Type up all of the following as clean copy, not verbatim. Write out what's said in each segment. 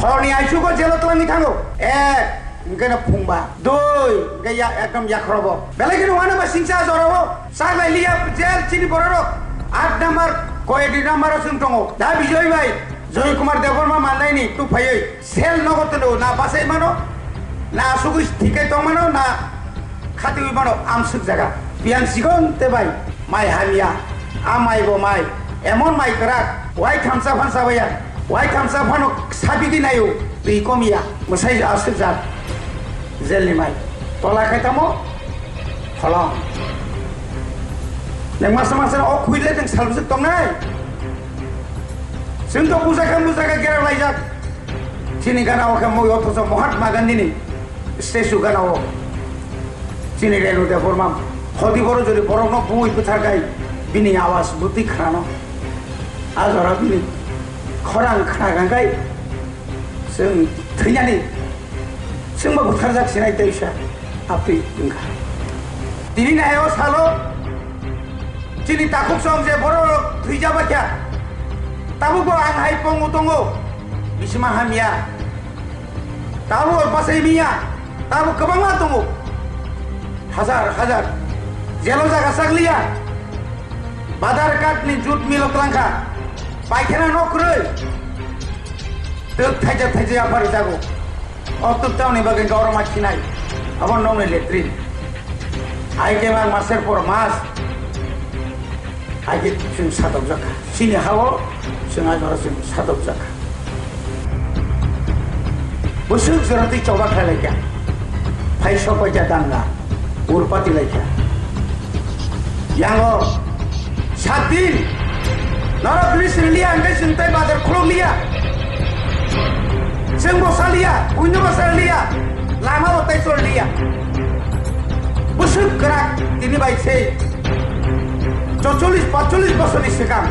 हरनि आइसुखौ जेल तलांनि थांगौ एक ओंखायनो फंबा दुइ गैया एकदम याख्रब बेलेग नङानो बा सिंसा जराव सागलाय लिया जेल चिनि बररो 8 नाम्बार कयदि नाम्बार जों दङ दा बिजय भाई जय कुमार देवबर्मा माननायनि तु फैयै सेल नगतनो ना बासाय मानो ना सुगु थिकै दं मानो ना खाति मानो आमसुक जागा बियां सिगन ते भाई माइ हामिया आ माइबो माइ एमन माइ करा वाइ थामसा फानसा बाया वाइ थामसा फानो साबिगि नायो बि कमिया मसाइ आसुक जा जेलनि माइ तला खायतामो खलम नों मास मास अ खुइले जों सालबुजों दंनाय जोंथ' बुजाखा गेरावलायजाक चिनि गानावखा मय अथ'स महात्मा गान्धीनि स्टेचु गानाव चिनि रेणु देवबर्मा हदि बर' जुदि बर'नो बुइ फोथारगाय बिनि आवाज बुद्धि खानो आजरा बिनि खरां खागांगाय जों थैनानै जोंबो बुथारजाखिनाय दैसा आपि ओंखा दिनै नायाव सालो चिनि ताकुक सं जे बर' थैजाबाख्या tabu ko ang hai pong utongo bisma hamia tabu pasai mia tabu kabang matungo hazar jelo jaga saglia badar kat ni jut milok langka paikena nokroi tuk thaja apar jago otuk taw ni bagen gawra machinai abon nong ni letrin ai ke mang maser por mas ai ke sing satok jaka sini hawo जोंहा जरासिम सादब जाखा बोसोर जराति चौबा खायलायखा फाइसा पैसा दांगा उरपाति लायखा यांगो 7 दिन नरा police लिया अंगे सिंताय बादर खुलो लिया जों बसा लिया उइनो बसा लिया लामा बताय चल लिया बोसोर करा दिनै बायसे 44-45 बोसोरनि सिगां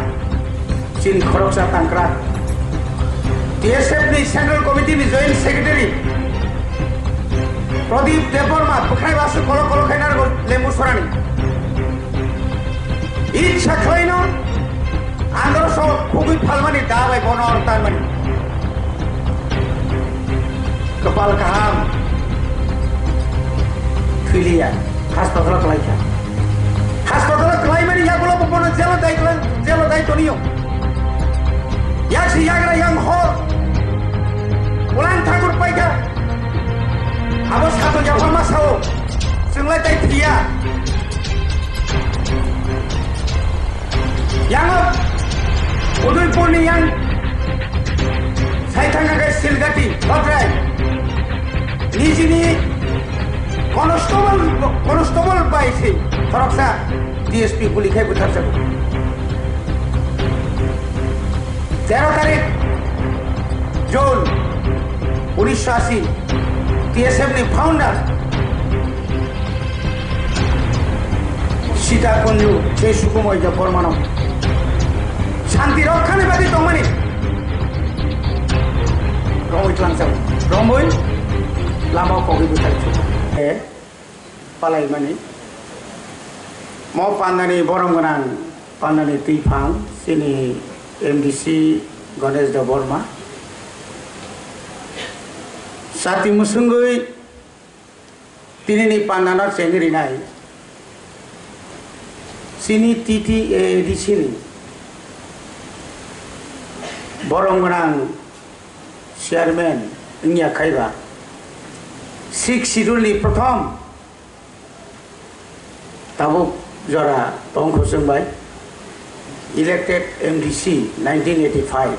चिन खरकसा तांक्रात TSF नि सेंट्रल कमिटी नि जॉइंट सेक्रेटरी प्रदीप देवबर्मा पखाय बासु कल खायनार लेमु सरानि इच्छा खलायनो आंदर सो खुबि फालमानि दाबाय बनर तारमानि कपाल काहाम थैलिया हास्पाताल खलायखा हास्पाताल खलायमानि यागुलो बबन जेल दायित्वनियो याksi yagra yang hor ulang thakur paika abos khato jawab masao sunglai tai thia yang uduipur ni yang saithanga kai silgati lotrai nijini constable paise thoroksa DSP pulikai buthar sabo 13 तारीख जून 1980 TSF नि founder Sita कुंजु छे सुकुमय देवबर्मा शांति रक्षानि बादि दंमानि रंगै tlangsaw रंगै लामा कगै बुथारछु ए पालायमानि म पान्नानि बरम गोनां पान्नानि दैफां सिनि MDC Ganesh Deवबर्मा Sati musungui tinini panana cengrinai sini TTA di sini borongranang chairman nya khaiba 6 schedule ni prothom tabuk jora tongkho sungbai elected MDC 1985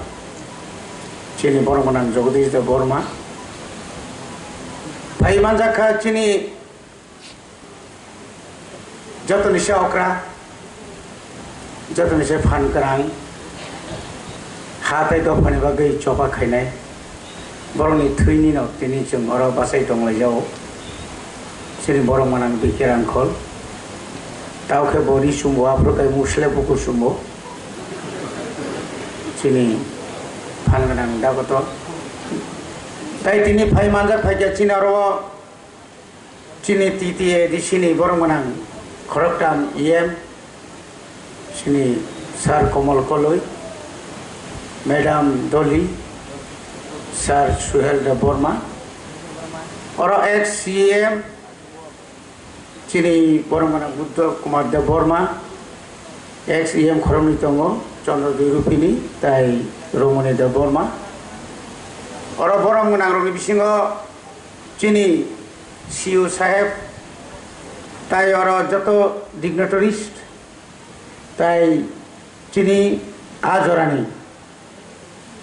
chini borongranang Jagadish Deवबर्मा भाई मानजाखा चिनी जतो निशा ओकरा जतो निशा फान करां हाथाय दफानि बागै चपा खायनाय बरनि थैनि न तिनि जों अर बासाय दंलायाव सिरि बरंमानां बिखेरांखल दावखे बरि सुमो आफ्रकाय मुसले बुकु सुमो चिनी फान गोनां दागत ताई तिनी भाई मानजा फाइजा चिनारो चिनी TTA di sini borongmanang khoroktam EM sini Sar Komal Koloi Madam Dolly Sir Suhel Deborma, or ex-CM, Chini Boromana Buddha Kumar Deborma, ex-EM Koronitongo, Chandra Durupini, Tai Romani Deborma, or a Boromana Robisingo, Chini Siu Saheb, Tai or Jato dignitaries, Tai Chini Azorani,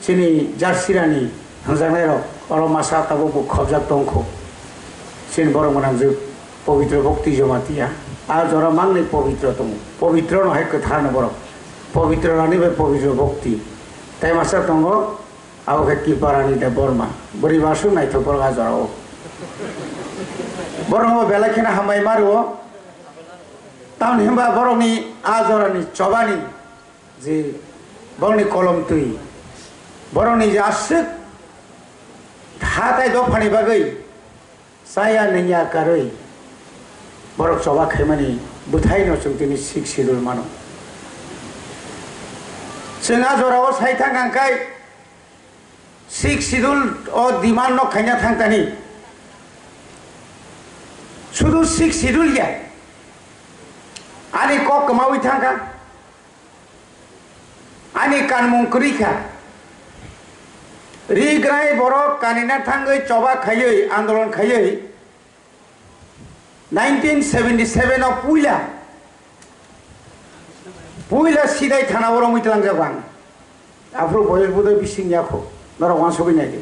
Chini Jarsirani, Hanzanero, or Masata Bobu Kobjak Tonko, Sin Boromanam, Povitra Bokti Jomatia, Azora Mangli Povitrotum, Povitron Hekatanaboro, Povitrani Povitra Bokti, Taimasatongo, Aukaki Parani de Borma, Borivasu Naitopor Azaro. Boromo Belakina Hamai Maruo, Town Himba Boromi, Azorani, Chobani, the Boni Column Tui, Boroni Jasik, Hatai Dopani Bagay, Saya Ninya Karui, Borok Sobak Hemani, Butaino Sutini 6 Sidul Mano. Senazora was Haitang Kai 6 Sidul or Dimano Kanya Tantani. Sudu 6 Sidul ya. Ani Kok Maui Tanga. Ani kan mungkrika rigrai borok kanina thangai choba khayoi andolon khayoi 1977 of puila sidai thana boro muitlang jabang afro boyel budai bising yakho nora wansobi nagi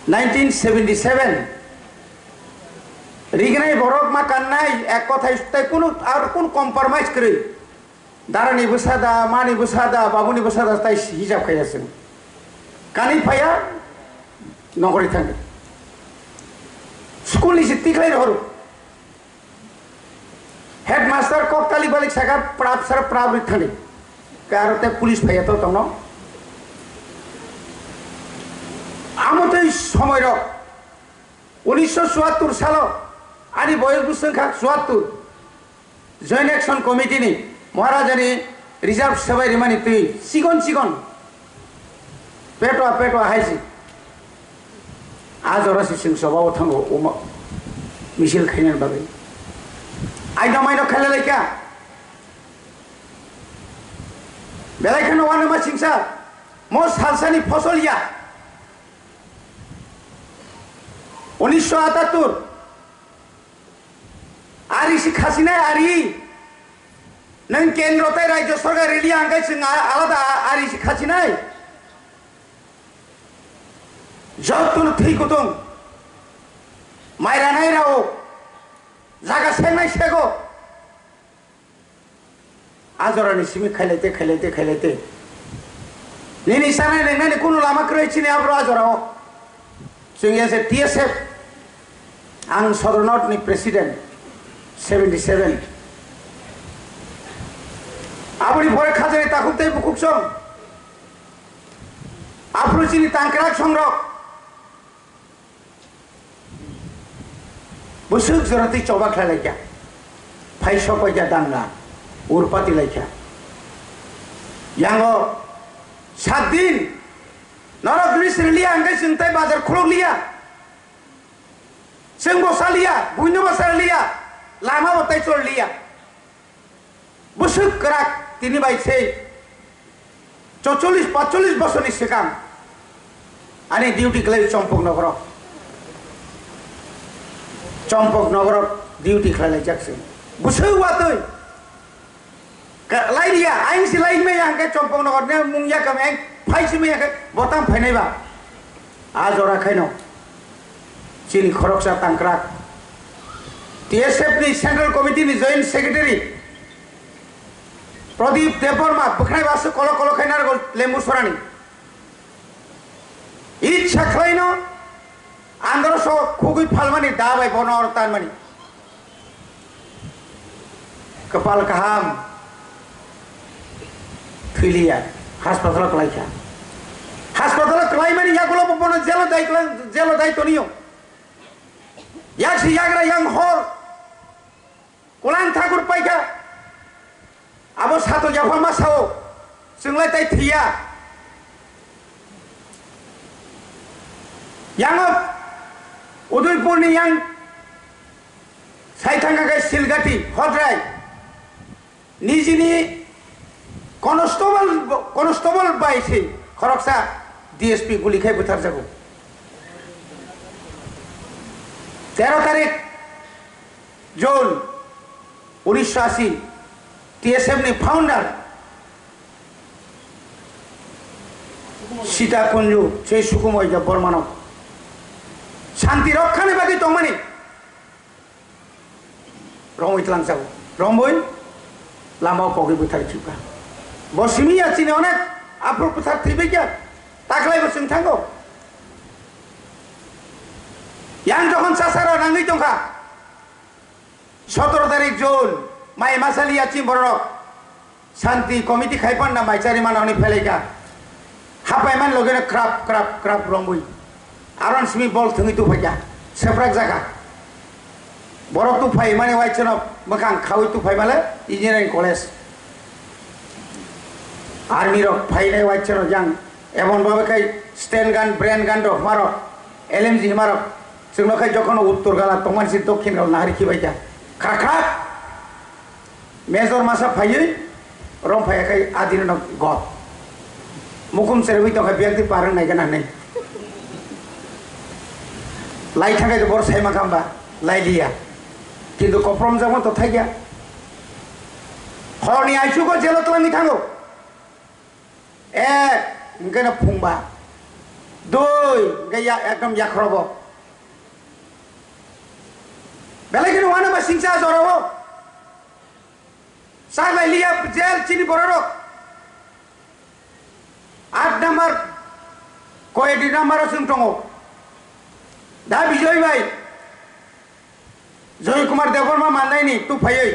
1977 rigrai borok ma kannai ek kothai tai kono ar kon compromise kare Darani Busada, Mani Busada, Babuni Busada, Hijab Kayasin. Kani Paya, Nogori Tang. School is a tickler. Headmaster Koktali Balik Saga, Prapsar Prabritani. Karote police Payato Tono. Amote Somero. Uliso Swatur Salo. Ani Boyal Busanka Swatur. Joint Action Committee. Maharajani reserve Savai Rimani Tui, Sigon, Petwa Haisi, Azorasi Sing Sabao Tango, Michel Kenyan Babi. I don't mind a Kalaleka Belakano one of my Singsa, most Halsani Posolia Onisho Atatur Arishi Kasina Ari. Nang Kendrotai Raja Sorga really engaging Alada Arish Kachinai Jotul Tikutum Mairanairao Zaga Semai Sego Azorani Simi Kalete Nini Sana and Nanikunu Lama Krechini Abrazoro so he has a TSF and Southern President 77 Abri Bore Khazari Takute Bukukson Apruchini Tankrak Songrok Busuk Zorati Chobakla Leka Paishopaja Danga Urpati Leka Yango Sadin Nora Gris Relia and Gasintai Bazar Krolia Sengo Salia, Bunuba Salia, Lama Taitolia Busuk Krak. Tini by say, 40 বছর শেখাম আনি duty খেলে Champaknagar duty খেলে যাচ্ছে বুঝে তুই লাইরিয়া আইনসি line মে আঙ্কে চম্পকনগর নে মুংয়া কামে ফাইসি মে আঙ্কে বতাম ফাইনাইবা আজ ওরা খাইনো চিনি খরকসা তাংক্রাক টিএসএফ নি সেন্ট্রাল কমিটি নি joint secretary Pradeep Deborma, Bukhai Vasu Kolo Kainar Lembu Sorani. Each Chaklaino, Androso, Kugi Palmani, Davai Bonor Tanmani. Kapal Kaham, Filia, Hospital Klaika. Hospital Klaimani Yakulo Bono Zelo Daitonio. Yaksi Yagra Young Hall, Kulan Takur Paika. Abo sato Java Masao, Singletai Tia yang Udaipur ni yang Saitangkai Silgati Hodrai Nijini constable by si Khoroksa DSP gulikai butar jago 13 তারিখ June 1980 TSM ni founder Sita Kunju সেই সুকুময় বর্মানব শান্তি রক্ষানে বাকি তমানি রমই তলাংসাব রমবই লামাও পগি বুথারি চুকা বসিমি আছিনে অনেক আপর পুথার থইবে কি তাকলাই বসিং থাঙ্গো yang যখন সাসারা নাঙ্গি তংখা 17 তারিখ June মাই মাসালি আছি বড় শান্তি কমিটি খাইপান না মাইচারি মানানি ফেলেকা হাপাইমান লগেনে ক্রাপ ক্রাপ ক্রাপ রমবই আরন সিমি বল থঙ্গি তু ফাইয়া সেফরাক জায়গা বড় তু ফাই মানে ওয়াইছন মখাং খাওই তু ফাই মালে ইঞ্জিনিয়ারিং কলেজ আর্মি রক ফাইনাই ওয়াইছন জাং এমন ভাবে খাই স্টেন গান ব্রেন গান র মারক এলএমজি মারক जोंनो खाय जखन उत्तर गाला तमानसि दक्षिण गाल नाहारि खिबायजा खाखा मेजर मासा फायै रम फायाखै आदिन ग मुकुम सेरबि तो खाय बियाखि पारं नायगोन हानै लाई थांगाय बर सायमा खामबा लाइलिया किन्तु कप्रम जामो तो थाइया हरनि आइसुको जेल तलांगि थांगो एक ओंखायनो फुंबा दुइ गैया एकदम याख्रबो बेलायखिनि वाना बा सिंसा जरावो सागलाय लिया जेल चिनि बररो 8 नाम्बार कयदि नाम्बार जों दङ दा बिजय भाई जय कुमार देवबर्मा माननायनि तु फायै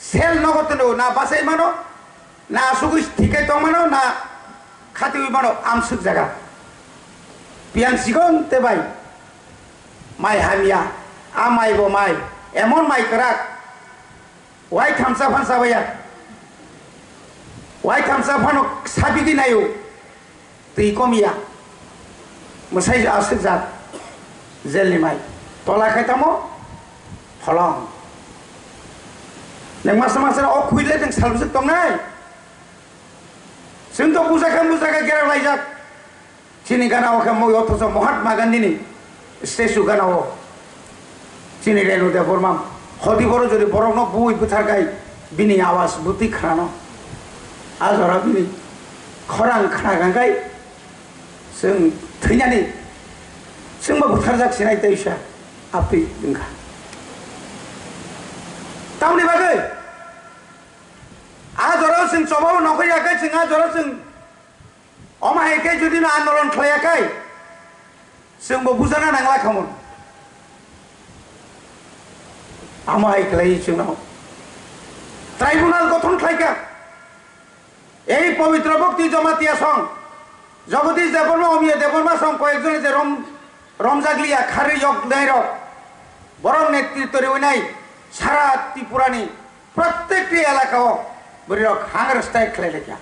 सेल नगतनो ना बासाय मानो ना सुगु थिकै दं मानो ना खातिवि मानो आमसुक जागा पियान सिगन ते भाई माइ हामिया आमाय बो माइ एमन माइ कराक वाइ थामसा फानसा बाया वाइ थामसा फानो साबिगि नायो दै कमिया मसाइ आसु जात जेलनि माइ तला खायतामो हलं नों मास मासरा अ खुइले जों सालबुसो दंनाय जों तो बुजाखा गेरालायजाक चिनि गानावखा मय अथस महात्मा गान्धीनि स्टेचु गानाव चिनि रेणु देवबर्मा हदि बरो जदि बरनो बुइ बुथारगाय बिनि आवाज बुति खानो आजरा बिनि खरां खानागांगाय जों थैनानै जोंबो बुथारजाखिनाय दैसा आपै जोंखा तावनि बागै आजराव जों सबाव नखैयाखै जों आजराव जों अमायकै जुदि आन्दोलन खालायाखै जोंबो बुजाना नांला खामोन আমায় ক্লাই চুনাও ট্রাইব্যুনাল গঠন খাইকা এই পবিত্র ভক্তি জমাতিয়া সং জগদীশ দেববর্মা অমিয় দেববর্মা সং কয়েকজনে যে রমজাগলিয়া খারি যক দেয় বরং নেতৃত্বরে ওই সারা ত্রিপুরানি প্রত্যেকটি এলাকাও বরিরক হাংরস্তায় খেলে লেখা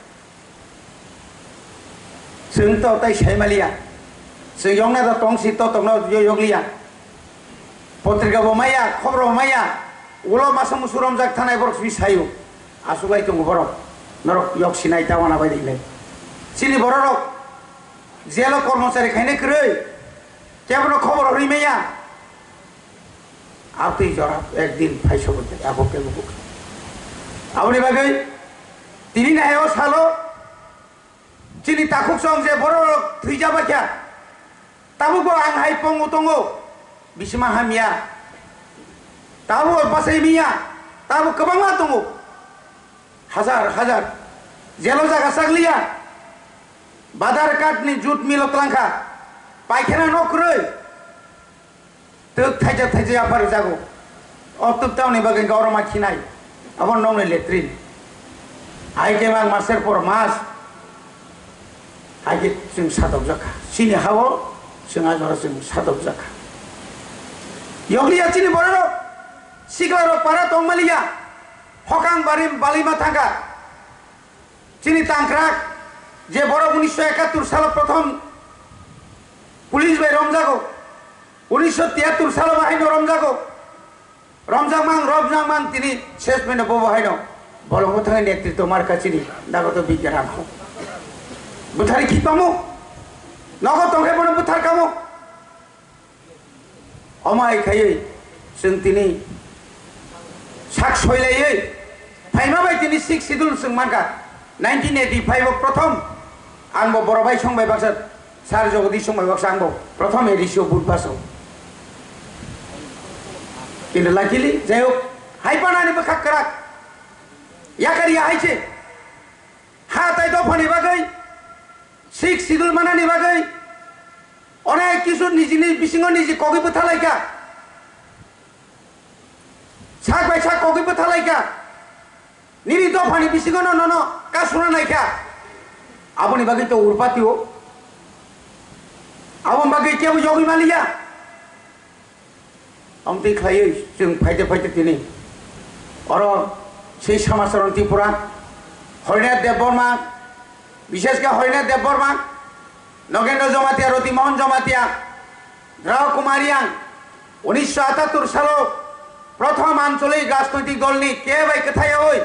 जों तो ताई साइमालिया जों यंगना दा तंसि तो तंगना यगलिया पत्रिका बमाया खबर बमाया उलो मासा मुसुरम जाक थानाय बरक बिसायो आसुलाय दङ बरक नरक यक्सिनाय दावाना बायदिले सिनि बरक जेल कर्मचारी खायने करै केबनो खबर हरिमेया आतै जरा एकदिन फाइसबते आबो केबो आवनि बागै तिनि नायाव सालो चिनि ताकुक सं जे बरक थैजाबाख्या ताबुबो आं हाय पंगु दङो बिसिमा हामिया ताबो बासाय मिया ताबो गोबाङा दङ हाजार हाजार जेलो जागा सागलिया बादार काटनि जुट मिलक लांखा पायखाना नखरै तक थाइजा थाइजा आफार जागो अतुब तावनि बागै गौरमा खिनाय आबन नंनि लेट्रिन आइके मां मासेर पर मास आइके जों सादब जाखा सिनि हावो जों आजरा जों सादब जाखा यगलिया चिनि बररो सिगलारो पारा तंमालिया हकां बारि बालिमा थांगा चिनि तांक्राक जे बड़ 1971 साल प्रथम পুলিশ ভাই রমজাগো 1973 সালে বাহিনী রমজাগো রমজাং মান তিনি শেষ মেনে বউ বাহিনী বড় কোথায় নেতৃত্ব মার কাছে দাগত বিজ্ঞান আঁকো বুথারি কি পামো নগদ তংখে বড় বুথার কামো অমায় খাইয়ে जों তিনি সাক সইলাইয়ে ফাইমাবাই তিনি 6 শিডিউল जों মানকা 1985 প্রথম आंबो बर' भाई संबाय बाक्सा सार जगदीश संबाय बाक्सा आंबो प्रथम एडिसियो बुधबासो किन्तु लाकिलि जाय होक हाइपानानि बो खाकराक याकारिया हाइसे हा ताइ दफानि बागै 6 शिडिउल मानानि बागै अनेक किसु निजिनि बिसिङाव निजि कगिबो थालायका साक बाय साक कगिबो थालायका निरि दफानि बिसिङाव न कासुना Nykaa aboni bagi to urpati ho abon bagi kebu jogi malia amti khaye जों फाइते तिनि और সেই সমাচরণ ত্রিপুরা হরিনাথ দেববর্মা বিশেষ করে হরিনাথ দেববর্মা নগেন্দ্র জমাতিয়া রতিমোহন জমাতিয়া রাও কুমারিয়াং 1978 সালে প্রথম আঞ্চলিক রাজনৈতিক দল নি কে ভাই কোথায় হই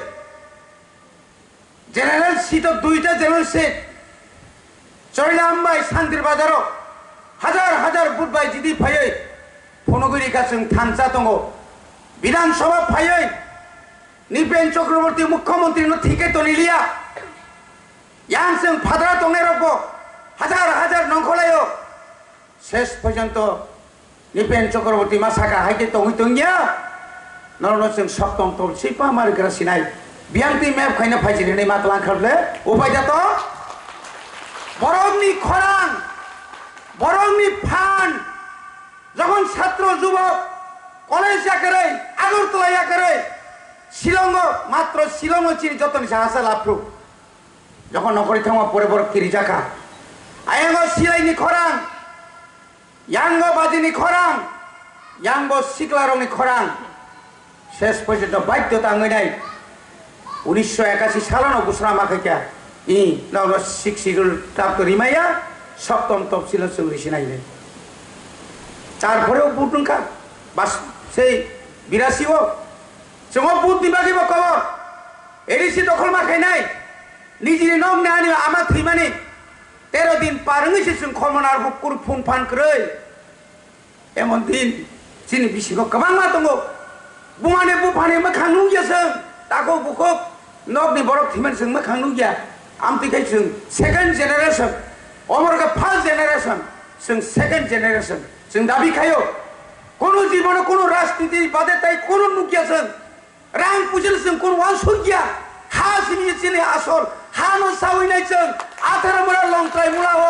জেনারেল সিট দুইটা জেনারেল সিট চৈলামবাই শান্তির বাজারও হাজার হাজার বুট বাই জিদি ফাইयै ফনগিরি কাছং থানসা দङ বিধানসভা ফাইयै নিপেন চক্রবর্তী মুখ্যমন্ত্রী ঠিকই তো নিলিয়া ইয়াং जों फाद्रा दंनाय रब्ब হাজার হাজার নংখলাयो শেষ পর্যন্ত নিপেন চক্রবর্তী মাসাকা হাইকে দंहैतोंगिया नरनो जों सप्तम तलसि पामार ग्रासिनाय बियांति मैप खायना फाइजिने मातलां खारले उपाय जात बरंनि खरां बरंनि फान যখন ছাত্র যুবক কলেজ যাকরে আগরতলা যাকরে শিলং মাত্র শিলং চিনি যতনি সাহায্য লাভ্রু যখন নকরি থামা পরে বড় কিরি জাকা আয়াঙ্গ সিলাইনি খরাং ইয়াঙ্গ বাজিনি খরাং ইয়াঙ্গ সিকলারংনি খরাং শেষ পর্যন্ত বাধ্যতা আঙাই 1981 সালানো ঘোষণা মাখাইকা ই নগ 6 শিডিউল প্রাপ্ত রিমাইয়া সপ্তম তফসিল চৌরিশি নাইলে তারপরেও বুট নঙ্কা বাস সেই 82 जों बुट निबागिबो खबर एडिसि दखल माखाय नाय निजिनि नम नानि आमा थैमानि 13 दिन पारङैसो जों खमनार बुकुर फुन फान क्रै एमन दिन जिनि बिसिखौ गोबां मा दङ बुमाने बुफाने मोखां नुगियासों ताखौ बुखौ नगनि बरक थैमान जों मोखां नुगिया आमतिखाय जों सेकेन्ड जेनेरेशन अमरका फार्स्ट जेनेरेशन जों सेकेन्ड जेनेरेशन जों दाबि खायो কোনো জীবনে কোনো রাজনীতি বাদে তাই কোনো নুকিয়াছেন রাং পুজিলছেন কোন ওয়ানসুকিয়া হাসিনি চিনি আসল হানো সাউইনাইছেন 18 মুরা লংত্রাই মুলা হ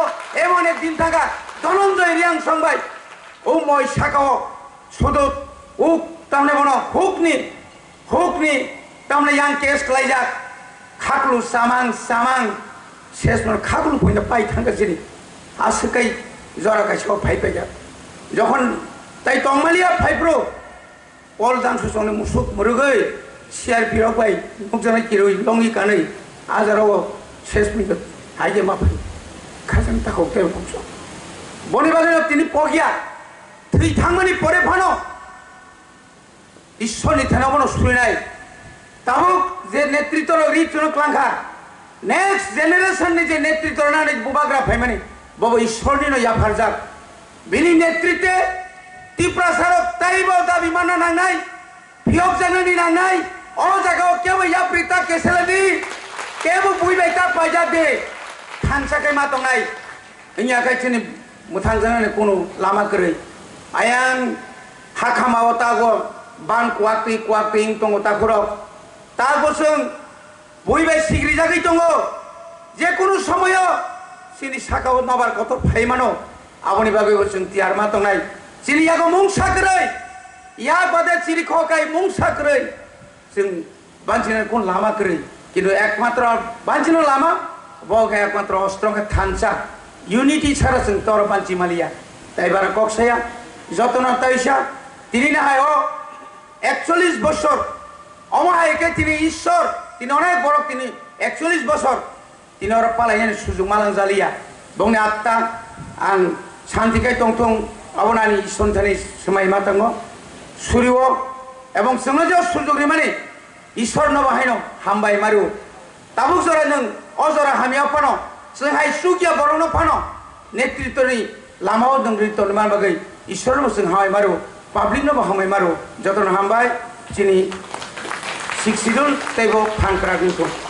এমন একদিন থাকা ধনঞ্জয় রিয়াং সংবাই ও মই শাকাও সদত উক তামনে বনো হুকনি তামনে ইয়াং কেস ক্লাইজা খাকলু সামাং শেষ মন খাকলু পয়না পাই থাঙ্গা চিনি আসকাই জরাকাই সব ফাইপাইয়া যখন তাই তংমালিয়া ফাইপ্রো অল জানসু সনে মুসুক মুরুগৈ সিআরপি রকবাই মুখজানাই কিরই লঙ্গি কাनै আজারাও শেষ মিনিট হাইগে মাফাই খাজান তাকौ তেল বংশ বনিবাগে তিনি পগিয়া থৈ থাংমানি পরে ফানো ঈশ্বরনি থানাবনো সুইনাই তাবুক যে নেতৃত্ব রিচন ক্লাংখা নেক্সট জেনারেশন नि যে নেতৃত্ব নানি বুবাগ্রা ফাইমানি বব ঈশ্বরনি ন ইয়াফারজাক বিনি নেতৃত্বে ত্রিপুরা সারক তাইব দাবি মানা নাংনাই ফিয়ক জানানি নাংনাই অ জায়গাও কেউ ইয়াপ্রিতা কেসেলাদি কেউ বুইবাইতা পাইজা দে থানসাকে মাতংনাই ইনিয়াকাই চিনি মুথাং জানানি কোনো লামা কरै আয়াং হাখামাও তাগো বান কুয়াকতি দङ তাখুরক তাগোসों বুইবাই সিগ্রি জাগै दङ যে কোনো সময় সিনি সাকাও নবার কত ফাইমানো আবনি বাগে বসুন তিয়ার মাতংনাই চিলিয়াগো মুংসাকरै या बादे चिरि खकाय मुंसाकरै जों बांचिना कोन लामा करै किन्तु एकमात्र बांचिनो लामा बगे एकमात्र अस्त्रंग थानसा यूनिटी छारा जों तर बांचि मालिया ताइबार कक्साया जतना ताइसा तिनि ना हाय 41 বছর अमाहायके तिनि ईश्वर तिनि अनेक बड़ तिनि 41 বছর तिनि और पालायनि सुजुग मालां जालिया बंनि आत्ता आं শান্তিকাই টংটং আবনানি ঈশ্বরথানি সময় মাতাঙ্গ সুরিও এবং जोंनो सुजुग माने ঈশ্বর न बाहायनो हामबाय मारु ताबुक जरा जों अजरा हामिया फानो जोंहाय सुकिया बरंनो फानो नेतृत्वनि लामाव जों रितन मान बागै ঈশ্বर जों हामबाय मारु पाब्लिक न हामबाय मारु जतन हामबाय चिनि सिक्सिदुन तैबो फानक्रा गुंखौ